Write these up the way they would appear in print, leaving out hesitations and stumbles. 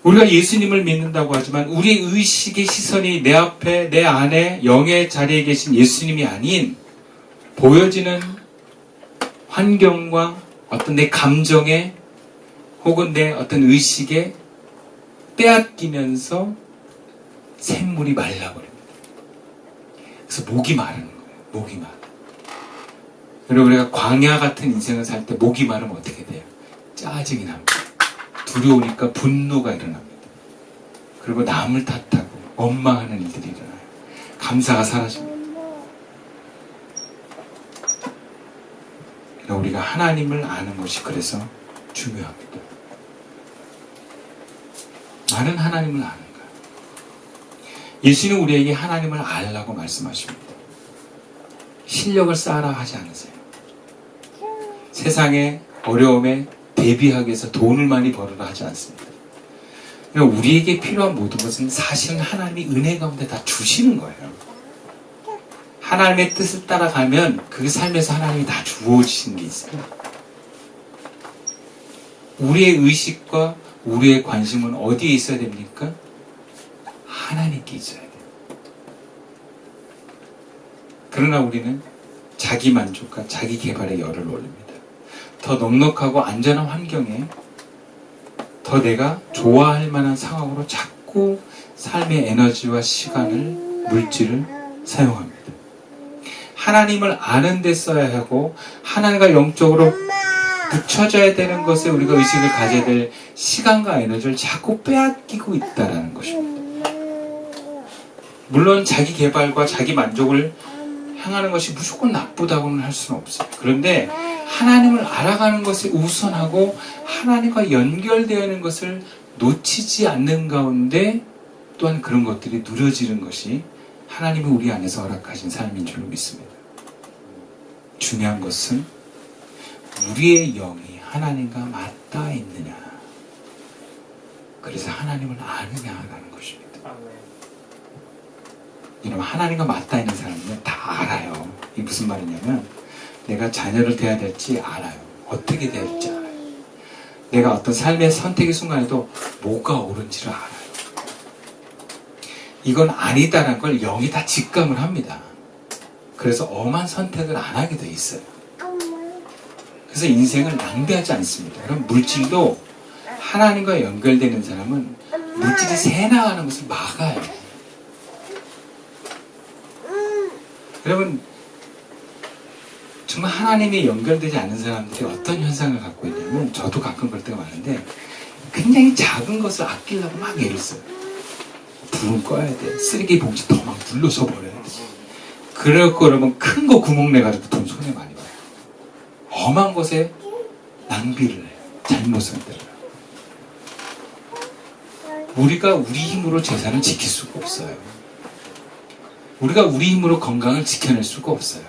우리가 예수님을 믿는다고 하지만 우리의 의식의 시선이 내 앞에, 내 안에 영의 자리에 계신 예수님이 아닌 보여지는 환경과 어떤 내 감정에 혹은 내 어떤 의식에 빼앗기면서 샘물이 말라버립니다. 그래서 목이 마르는 거예요. 목이 마르. 그리고 우리가 광야 같은 인생을 살 때 목이 마르면 어떻게 돼요? 짜증이 납니다. 두려우니까 분노가 일어납니다. 그리고 남을 탓하고 원망하는 일들이 일어나요. 감사가 사라집니다. 우리가 하나님을 아는 것이 그래서 중요합니다. 나는 하나님을 아는가? 예수는 우리에게 하나님을 알라고 말씀하십니다. 실력을 쌓아라 하지 않으세요. 세상의 어려움에 대비하기 위해서 돈을 많이 벌어라 하지 않습니다. 그러니까 우리에게 필요한 모든 것은 사실은 하나님이 은혜 가운데 다 주시는 거예요. 하나님의 뜻을 따라가면 그 삶에서 하나님이 다 주어지신 게 있어요. 우리의 의식과 우리의 관심은 어디에 있어야 됩니까? 하나님께 있어야 돼요. 그러나 우리는 자기 만족과 자기 개발에 열을 올립니다. 더 넉넉하고 안전한 환경에 더 내가 좋아할 만한 상황으로 자꾸 삶의 에너지와 시간을, 물질을 사용합니다. 하나님을 아는 데 써야 하고 하나님과 영적으로 붙여져야 되는 것에 우리가 의식을 가져야 될 시간과 에너지를 자꾸 빼앗기고 있다는 것입니다. 물론 자기 개발과 자기 만족을 향하는 것이 무조건 나쁘다고는 할 수는 없어요. 그런데 하나님을 알아가는 것이 우선하고 하나님과 연결되어 있는 것을 놓치지 않는 가운데 또한 그런 것들이 누려지는 것이 하나님이 우리 안에서 허락하신 삶인 줄로 믿습니다. 중요한 것은 우리의 영이 하나님과 맞닿아 있느냐, 그래서 하나님을 아느냐라는 것입니다. 여러분, 하나님과 맞닿아 있는 사람은 다 알아요. 이게 무슨 말이냐면 내가 자녀를 대해야 될지 알아요. 어떻게 대해야 될지 알아요. 내가 어떤 삶의 선택의 순간에도 뭐가 옳은지를 알아요. 이건 아니다라는 걸 영이 다 직감을 합니다. 그래서 엄한 선택을 안 하게 돼 있어요. 그래서 인생을 낭비하지 않습니다. 그럼 물질도 하나님과 연결되는 사람은 물질이 새나가는 것을 막아요. 여러분, 정말 하나님이 연결되지 않은 사람들이 어떤 현상을 갖고 있냐면, 저도 가끔 그럴 때가 많은데 굉장히 작은 것을 아끼려고 막 애를 써요. 불은 꺼야 돼. 쓰레기 봉지 더 막 눌러서 버려야 돼. 그러면 큰 거 구멍 내가지고 돈 손에 많이 봐요. 엄한 것에 낭비를 해요. 잘못 선택을 해요. 우리가 우리 힘으로 재산을 지킬 수가 없어요. 우리가 우리 힘으로 건강을 지켜낼 수가 없어요.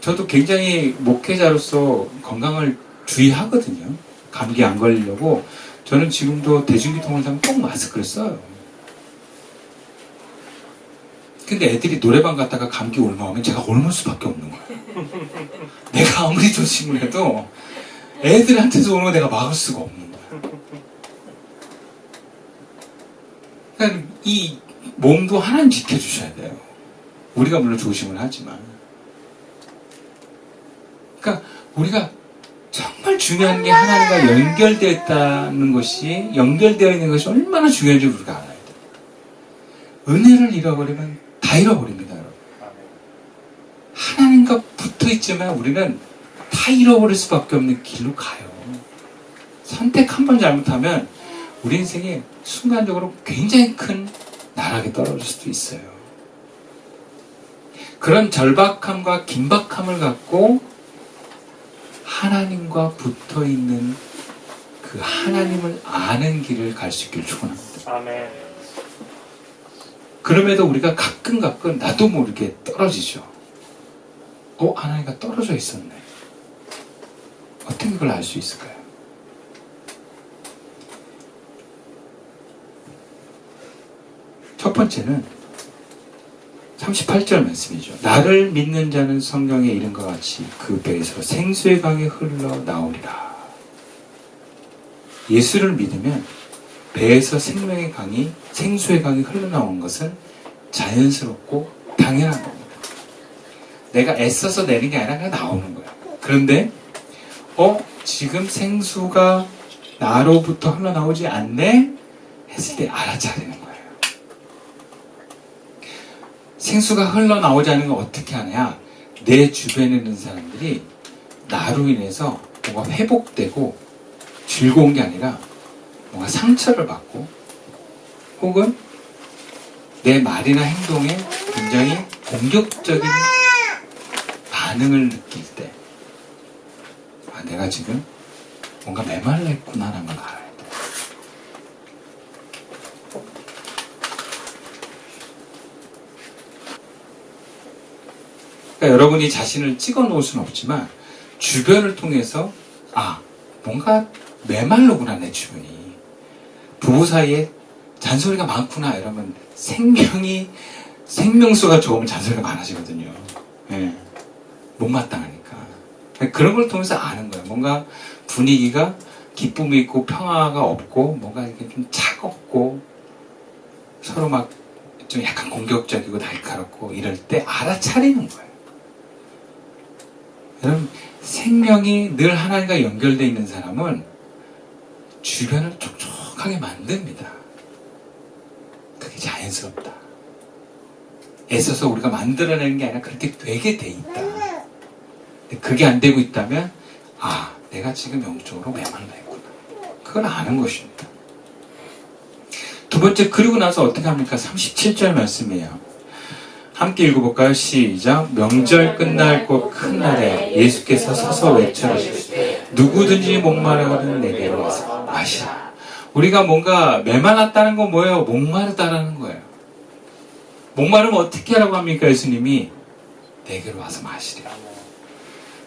저도 굉장히 목회자로서 건강을 주의하거든요. 감기 안 걸리려고 저는 지금도 대중교통을 타면 꼭 마스크를 써요. 근데 애들이 노래방 갔다가 감기 옮아오면 제가 옮을 수밖에 없는 거예요. 내가 아무리 조심을 해도 애들한테서 오는 거 내가 막을 수가 없는 거예요. 그러니까 이 몸도 하나님 지켜주셔야 돼요. 우리가 물론 조심을 하지만. 그러니까 우리가 정말 중요한 게 하나님과 연결되어 있다는 것이, 연결되어 있는 것이 얼마나 중요한지 우리가 알아야 돼요. 은혜를 잃어버리면 다 잃어버립니다, 여러분. 하나님과 붙어 있지만 우리는 다 잃어버릴 수밖에 없는 길로 가요. 선택 한 번 잘못하면 우리 인생에 순간적으로 굉장히 큰 나락에 떨어질 수도 있어요. 그런 절박함과 긴박함을 갖고 하나님과 붙어 있는 그 하나님을 아는 길을 갈 수 있기를 축원합니다. 아멘. 그럼에도 우리가 가끔 나도 모르게 떨어지죠. 하나님과 떨어져 있었네. 어떻게 그걸 알 수 있을까요? 첫 번째는 38절 말씀이죠. 나를 믿는 자는 성경에 이른것 같이 그 배에서 생수의 강이 흘러 나오리라. 예수를 믿으면 배에서 생명의 강이, 생수의 강이 흘러나오는 것은 자연스럽고 당연한 겁니다. 내가 애써서 내는 게 아니라 그냥 나오는 거야. 그런데 지금 생수가 나로부터 흘러나오지 않네? 했을 때 알아차리는 거예요. 생수가 흘러나오지 않는 건 어떻게 하냐? 내 주변에 있는 사람들이 나로 인해서 뭔가 회복되고 즐거운 게 아니라 뭔가 상처를 받고 혹은 내 말이나 행동에 굉장히 공격적인 반응을 느낄 때 내가 지금 뭔가 메말라 했구나라는 걸 알아야 돼. 그러니까 여러분이 자신을 찍어 놓을 수는 없지만 주변을 통해서 뭔가 메말르구나 내 주변이. 부부 사이에 잔소리가 많구나 이러면 생명수가 좋으면 잔소리가 많아지거든요. 네. 못마땅하니까. 그런 걸 통해서 아는 거예요. 뭔가 분위기가 기쁨이 있고 평화가 없고 뭔가 이렇게 좀 차갑고 서로 막 좀 약간 공격적이고 날카롭고 이럴 때 알아차리는 거예요. 여러분 생명이 늘 하나님과 연결되어 있는 사람은 주변을 촉촉하게 만듭니다. 그게 자연스럽다. 애써서 우리가 만들어내는 게 아니라 그렇게 되게 돼 있다. 그게 안 되고 있다면 내가 지금 영적으로 메말라 했구나. 그걸 아는 것입니다. 두 번째, 그리고 나서 어떻게 합니까? 37절 말씀이에요. 함께 읽어볼까요? 시작. 명절 끝날 곧 큰 날에 예수께서 서서 외쳐주시되 누구든지 목마르거든 내게로 와서 마시라. 우리가 뭔가 메말랐다는 건 뭐예요? 목마르다라는 거예요. 목마르면 어떻게 하라고 합니까? 예수님이 내게로 와서 마시래요.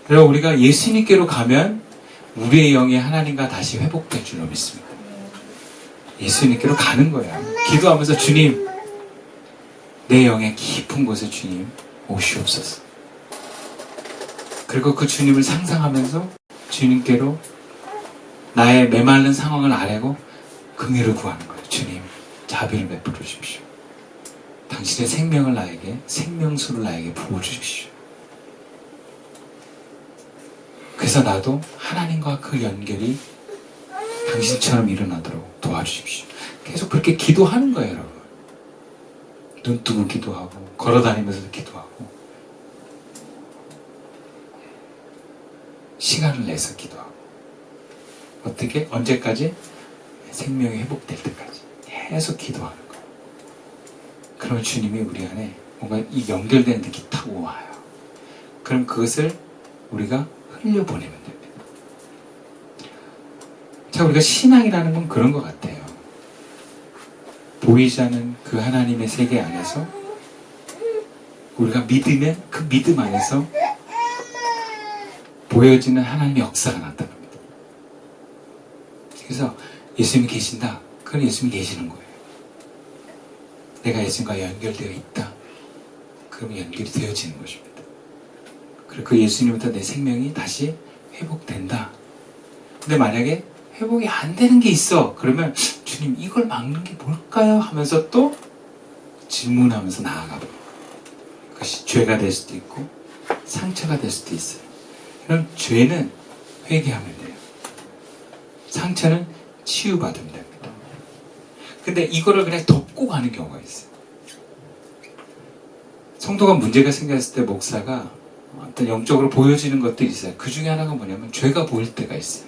그리고 우리가 예수님께로 가면 우리의 영이 하나님과 다시 회복될 줄로 믿습니다. 예수님께로 가는 거예요. 기도하면서 주님, 내 영의 깊은 곳에 주님 오시옵소서. 그리고 그 주님을 상상하면서 주님께로 나의 메마른 상황을 아뢰고 긍휼을 구하는 거예요. 주님, 자비를 베풀어 주십시오. 당신의 생명을 나에게, 생명수를 나에게 부어주십시오. 그래서 나도 하나님과 그 연결이 당신처럼 일어나도록 도와주십시오. 계속 그렇게 기도하는 거예요, 여러분. 눈 뜨고 기도하고, 걸어다니면서도 기도하고, 시간을 내서 기도하고. 어떻게? 언제까지? 생명이 회복될 때까지. 계속 기도하는 거예요. 그러면 주님이 우리 안에 뭔가 이 연결된 느낌이 탁 와요. 그럼 그것을 우리가 흘려보내면 됩니다. 자, 우리가 신앙이라는 건 그런 것 같아요. 보이지 않는 그 하나님의 세계 안에서 우리가 믿으면 그 믿음 안에서 보여지는 하나님의 역사가 나타납니다. 그래서 예수님이 계신다. 그건 예수님이 계시는 거예요. 내가 예수님과 연결되어 있다. 그러면 연결이 되어지는 것입니다. 그리고 그 예수님부터 내 생명이 다시 회복된다. 근데 만약에 회복이 안 되는 게 있어. 그러면 주님 이걸 막는 게 뭘까요? 하면서 또 질문하면서 나아가 버려요. 그것이 죄가 될 수도 있고 상처가 될 수도 있어요. 그럼 죄는 회개하면 돼요. 상처는 치유받으면 됩니다. 근데 이거를 그냥 덮고 가는 경우가 있어요. 성도가 문제가 생겼을 때 목사가 어떤 영적으로 보여지는 것들이 있어요. 그 중에 하나가 뭐냐면 죄가 보일 때가 있어요.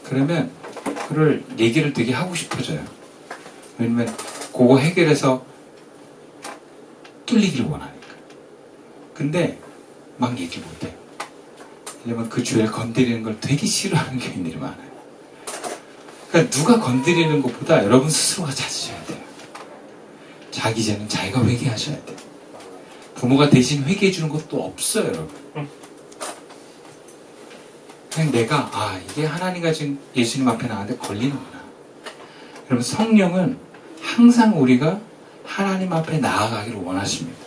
그러면 그걸 얘기를 되게 하고 싶어져요. 왜냐면 그거 해결해서 뚫리기를 원하니까. 근데 막 얘기 못해요. 왜냐면 그 죄를 건드리는 걸 되게 싫어하는 교인들이 많아요. 그러니까 누가 건드리는 것보다 여러분 스스로가 찾으셔야 돼요. 자기 죄는 자기가 회개하셔야 돼요. 부모가 대신 회개해 주는 것도 없어요, 여러분. 그냥 내가 이게 하나님과 지금 예수님 앞에 나왔는데 걸리는구나. 여러분 성령은 항상 우리가 하나님 앞에 나아가기를 원하십니다.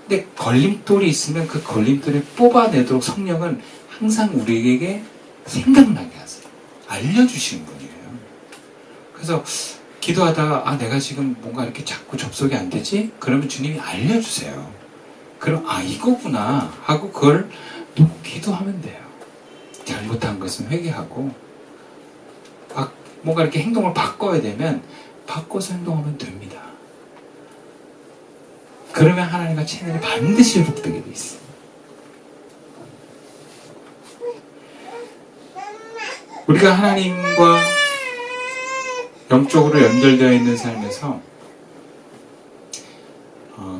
근데 걸림돌이 있으면 그 걸림돌을 뽑아내도록 성령은 항상 우리에게 생각나게 하세요. 알려주시는 분이에요. 그래서 기도하다가 내가 지금 뭔가 이렇게 자꾸 접속이 안 되지? 그러면 주님이 알려주세요. 그럼 이거구나 하고 그걸 놓고 기도하면 돼요. 잘못한 것은 회개하고 뭔가 이렇게 행동을 바꿔야 되면 바꿔서 행동하면 됩니다. 그러면 하나님과 채널이 반드시 회복되게 돼 있어요. 우리가 하나님과 영적으로 연결되어 있는 삶에서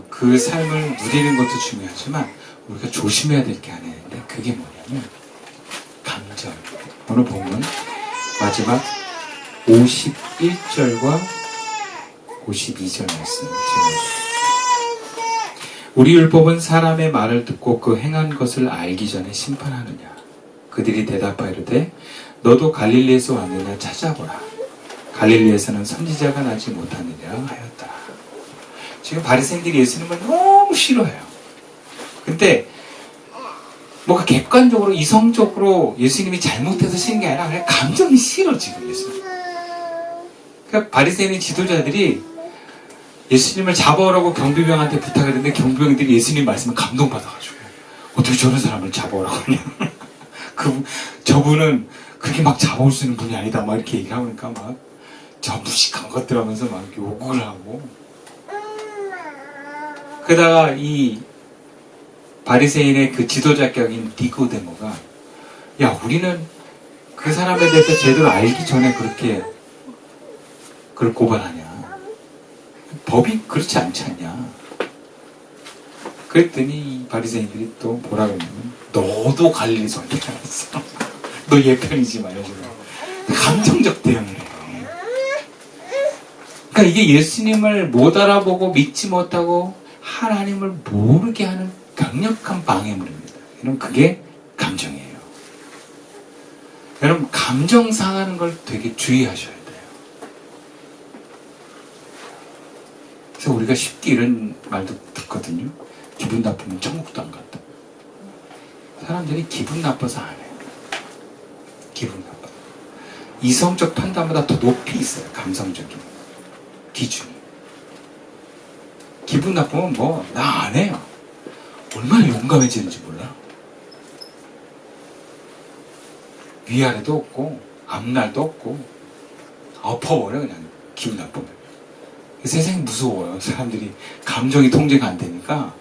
그 삶을 누리는 것도 중요하지만 우리가 조심해야 될 게 하나 있는데 그게 뭐냐면 감정. 오늘 보면 마지막 51절과 52절 말씀 우리 율법은 사람의 말을 듣고 그 행한 것을 알기 전에 심판하느냐. 그들이 대답하이르되 너도 갈릴리에서 왔느냐 찾아보라. 갈릴리에서는 선지자가 나지 못하느냐 하였더라. 지금 바리새인들이 예수님을 너무 싫어해요. 근데 뭔가 객관적으로 이성적으로 예수님이 잘못해서 싫은 게 아니라 그냥 감정이 싫어 지금 예수님. 그러니까 바리새인 지도자들이 예수님을 잡아오라고 경비병한테 부탁을 했는데 경비병들이 예수님 말씀을 감동받아가지고 어떻게 저런 사람을 잡아오라고 하냐. 저분은 그렇게 막 잡아올 수 있는 분이 아니다 막 이렇게 얘기를 하니까 막 저 무식한 것들 하면서 막 이렇게 욕을 하고 그러다가 이 바리새인의 그 지도자격인 니고데모가 야 우리는 그 사람에 대해서 제대로 알기 전에 그렇게 그걸 고발하냐. 법이 그렇지 않지 않냐. 그랬더니 이 바리새인들이 또 뭐라 그러냐면 너도 갈릴리 선지자였어. 너 얘 편이지 말아주고. 감정적 대응을 해요. 그러니까 이게 예수님을 못 알아보고 믿지 못하고 하나님을 모르게 하는 강력한 방해물입니다. 여러분 그게 감정이에요. 여러분 감정 상하는 걸 되게 주의하셔야 돼요. 그래서 우리가 쉽게 이런 말도 듣거든요. 기분 나쁘면 천국도 안 간다. 사람들이 기분 나빠서 안 해요. 기분 나빠. 이성적 판단보다 더 높이 있어요. 감성적인 기준이. 기분 나쁘면 나 안 해요. 얼마나 용감해지는지 몰라. 위아래도 없고 앞날도 없고 엎어버려 그냥 기분 나쁘면. 세상이 무서워요. 사람들이 감정이 통제가 안 되니까.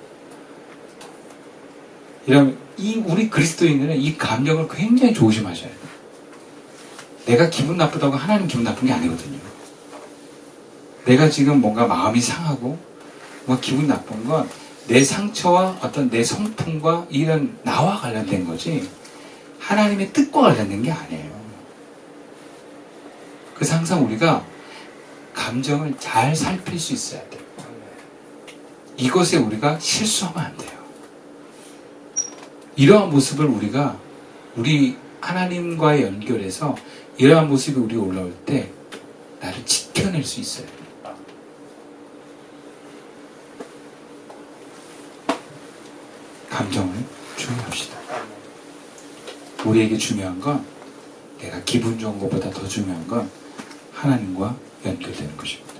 이러면 우리 그리스도인들은 이 감정을 굉장히 조심하셔야 돼요. 내가 기분 나쁘다고 하나님 기분 나쁜 게 아니거든요. 내가 지금 뭔가 마음이 상하고 뭔가 기분 나쁜 건 내 상처와 어떤 내 성품과 이런 나와 관련된 거지 하나님의 뜻과 관련된 게 아니에요. 그래서 항상 우리가 감정을 잘 살필 수 있어야 돼요. 이것에 우리가 실수하면 안 돼요. 이러한 모습을 우리 하나님과의 연결해서 이러한 모습이 우리 올라올 때 나를 지켜낼 수 있어요. 감정을 주의합시다. 우리에게 중요한 건 내가 기분 좋은 것보다 더 중요한 건 하나님과 연결되는 것입니다.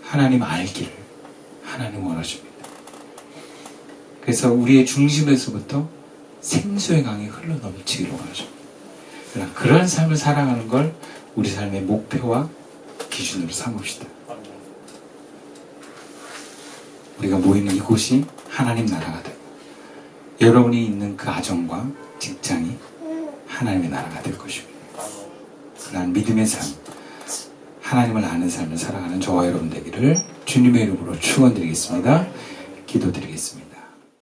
하나님 알기를 하나님 원하십니다. 그래서 우리의 중심에서부터 생수의 강이 흘러 넘치기를 원하십니다. 그러한 삶을 살아가는 걸 우리 삶의 목표와 기준으로 삼읍시다. 우리가 모이는 이곳이 하나님 나라가 되고 여러분이 있는 그 가정과 직장이 하나님의 나라가 될 것입니다. 그러한 믿음의 삶, 하나님을 아는 삶을 살아가는 저와 여러분 되기를 주님의 이름으로 축원드리겠습니다. 기도드리겠습니다.